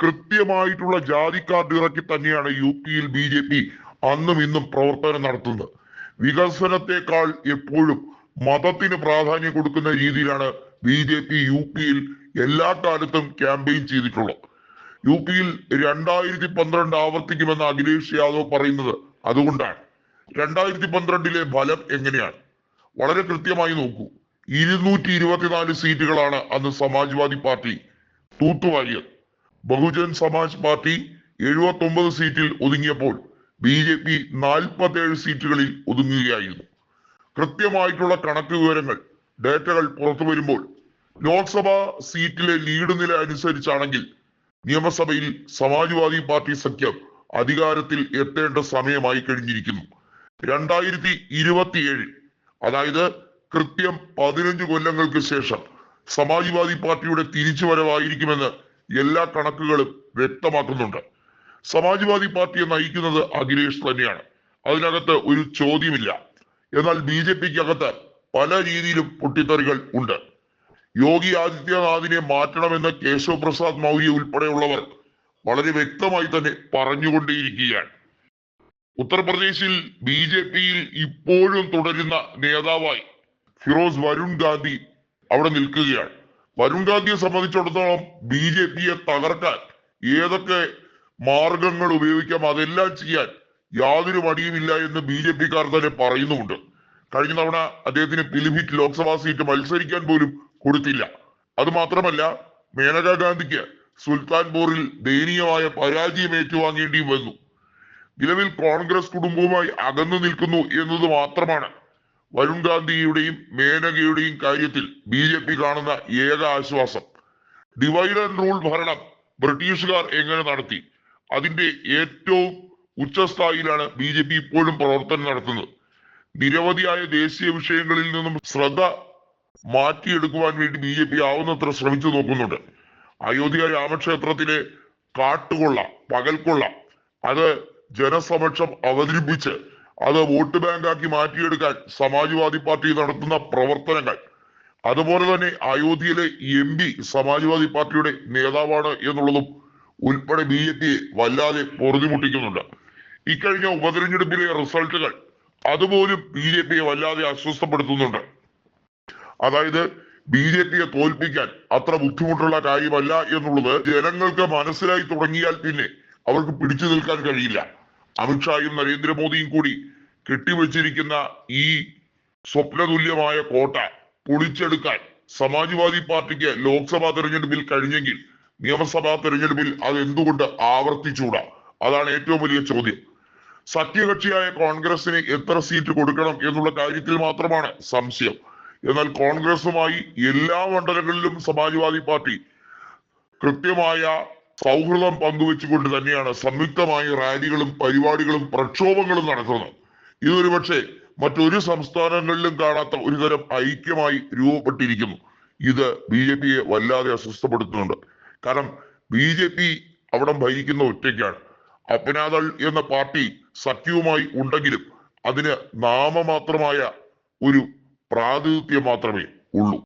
കൃത്യമായിട്ടുള്ള ജാതി കാർഡ് ഇറക്കി തന്നെയാണ് UP-യിൽ BJP അന്നും ഇന്നും പ്രവർത്തനം നടത്തുന്നത്. വികസനത്തെക്കാൾ എപ്പോഴും മതത്തിന് പ്രാധാന്യം കൊടുക്കുന്ന രീതിയിലാണ് BJP UP-യിൽ എല്ലാ കാലത്തും ക്യാമ്പയിൻ ചെയ്തിട്ടുള്ളത്. UP-യിൽ 2012 ആവർത്തിക്കുമെന്ന് അഖിലേഷ് യാദവ് പറയുന്നത് അതുകൊണ്ടാണ്. 2012-ലെ ഫലം എങ്ങനെയാണ്? വളരെ കൃത്യമായി നോക്കൂ. 224 സീറ്റുകളാണ് അന്ന് സമാജ്വാദി പാർട്ടി തൂത്തുവാരിയത്. ബഹുജൻ സമാജ് പാർട്ടി 79 സീറ്റിൽ ഒതുങ്ങിയപ്പോൾ BJP 47 സീറ്റുകളിൽ ഒതുങ്ങുകയായിരുന്നു. കൃത്യമായിട്ടുള്ള കണക്ക് വിവരങ്ങൾ, ഡേറ്റകൾ പുറത്തു വരുമ്പോൾ ലോക്സഭാ സീറ്റിലെ ലീഡ് നില അനുസരിച്ചാണെങ്കിൽ നിയമസഭയിൽ സമാജ്വാദി പാർട്ടി സഖ്യം അധികാരത്തിൽ എത്തേണ്ട സമയമായി കഴിഞ്ഞിരിക്കുന്നു. 2027, അതായത് കൃത്യം 15 കൊല്ലങ്ങൾക്ക് ശേഷം സമാജ്വാദി പാർട്ടിയുടെ തിരിച്ചുവരവായിരിക്കുമെന്ന് എല്ലാ കണക്കുകളും വ്യക്തമാക്കുന്നുണ്ട്. സമാജ്വാദി പാർട്ടിയെ നയിക്കുന്നത് അഖിലേഷ് തന്നെയാണ്, അതിനകത്ത് ഒരു ചോദ്യമില്ല. എന്നാൽ BJPക്കകത്ത് പല രീതിയിലും പൊട്ടിത്തെറികൾ ഉണ്ട്. യോഗി ആദിത്യനാഥിനെ മാറ്റണമെന്ന് കേശവ് പ്രസാദ് മൗര്യ ഉൾപ്പെടെയുള്ളവർ വളരെ വ്യക്തമായി തന്നെ പറഞ്ഞുകൊണ്ടേയിരിക്കുകയാണ്. ഉത്തർപ്രദേശിൽ BJPയിൽ ഇപ്പോഴും തുടരുന്ന നേതാവായി ഫിറോസ് വരുൺ ഗാന്ധി അവിടെ നിൽക്കുകയാണ്. വരുൺ ഗാന്ധിയെ സംബന്ധിച്ചിടത്തോളം BJPയെ തകർക്കാൻ ഏതൊക്കെ മാർഗങ്ങൾ ഉപയോഗിക്കാം അതെല്ലാം ചെയ്യാൻ യാതൊരു മടിയുമില്ല എന്ന് BJPക്കാർ തന്നെ പറയുന്നുമുണ്ട്. കഴിഞ്ഞ തവണ അദ്ദേഹത്തിന് പിലിഭിറ്റ് ലോക്സഭാ സീറ്റ് മത്സരിക്കാൻ പോലും കൊടുത്തില്ല. അത് മാത്രമല്ല, മേനക ഗാന്ധിക്ക് സുൽത്താൻപൂരിൽ ദയനീയമായ പരാജയം ഏറ്റുവാങ്ങേണ്ടിയും വന്നു. നിലവിൽ കോൺഗ്രസ് കുടുംബവുമായി അകന്നു നിൽക്കുന്നു എന്നത് മാത്രമാണ് വരുൺ ഗാന്ധിയുടെയും മേനകയുടെയും കാര്യത്തിൽ BJP കാണുന്ന ഏക ആശ്വാസം. ഡിവൈഡ് ആൻഡ് റൂൾ ഭരണം ബ്രിട്ടീഷുകാർ എങ്ങനെ നടത്തി, അതിന്റെ ഏറ്റവും ഉച്ചസ്ഥായിലാണ് BJP ഇപ്പോഴും പ്രവർത്തനം നടത്തുന്നത്. നിരവധിയായ ദേശീയ വിഷയങ്ങളിൽ നിന്നും ശ്രദ്ധ മാറ്റിയെടുക്കുവാൻ വേണ്ടി BJP ആവുന്നത്ര ശ്രമിച്ചു നോക്കുന്നുണ്ട്. അയോധ്യ രാമക്ഷേത്രത്തിലെ കാട്ടുകൊള്ള, പകൽക്കൊള്ള, അത് ജനസമക്ഷം അവതരിപ്പിച്ച് അത് വോട്ട് ബാങ്കാക്കി മാറ്റിയെടുക്കാൻ സമാജ്വാദി പാർട്ടി നടത്തുന്ന പ്രവർത്തനങ്ങൾ, അതുപോലെ തന്നെ അയോധ്യയിലെ MP സമാജ്വാദി പാർട്ടിയുടെ നേതാവാണ് എന്നുള്ളതും ഉൾപ്പെടെ BJPയെ വല്ലാതെ പൊറുതിമുട്ടിക്കുന്നുണ്ട്. ഇക്കഴിഞ്ഞ ഉപതെരഞ്ഞെടുപ്പിലെ റിസൾട്ടുകൾ അതുപോലും BJPയെ വല്ലാതെ അസ്വസ്ഥപ്പെടുത്തുന്നുണ്ട്. അതായത് BJPയെ തോൽപ്പിക്കാൻ അത്ര ബുദ്ധിമുട്ടുള്ള കാര്യമല്ല എന്നുള്ളത് ജനങ്ങൾക്ക് മനസ്സിലായി തുടങ്ങിയാൽ പിന്നെ അവർക്ക് പിടിച്ചു നിൽക്കാൻ കഴിയില്ല. അമിത്ഷായും നരേന്ദ്രമോദിയും കൂടി കെട്ടിവെച്ചിരിക്കുന്ന ഈ സ്വപ്നതുല്യമായ കോട്ട പൊളിച്ചെടുക്കാൻ സമാജ്വാദി പാർട്ടിക്ക് ലോക്സഭാ തെരഞ്ഞെടുപ്പിൽ കഴിഞ്ഞെങ്കിൽ നിയമസഭാ തെരഞ്ഞെടുപ്പിൽ അത് എന്തുകൊണ്ട് ആവർത്തിച്ചൂടാ? അതാണ് ഏറ്റവും വലിയ ചോദ്യം. സഖ്യകക്ഷിയായ കോൺഗ്രസിന് എത്ര സീറ്റ് കൊടുക്കണം എന്നുള്ള കാര്യത്തിൽ മാത്രമാണ് സംശയം. എന്നാൽ കോൺഗ്രസുമായി എല്ലാ മണ്ഡലങ്ങളിലും സമാജ്വാദി പാർട്ടി കൃത്യമായ സൗഹൃദം പങ്കുവെച്ചുകൊണ്ട് തന്നെയാണ് സംയുക്തമായ റാലികളും പരിപാടികളും പ്രക്ഷോഭങ്ങളും നടത്തുന്നത്. ഇതൊരു പക്ഷേ മറ്റൊരു സംസ്ഥാനങ്ങളിലും കാണാത്ത ഒരു തരം ഐക്യമായി രൂപപ്പെട്ടിരിക്കുന്നു. ഇത് BJPയെ വല്ലാതെ അസ്വസ്ഥപ്പെടുത്തുന്നുണ്ട്. കാരണം BJP അവിടെ ഭരിക്കുന്ന ഒറ്റയ്ക്കാണ്. അപ്നാദൾ എന്ന പാർട്ടി സഖ്യവുമായി ഉണ്ടെങ്കിലും അതിന് നാമമാത്രമായ ഒരു പ്രാതിനിധ്യം മാത്രമേ ഉള്ളൂ.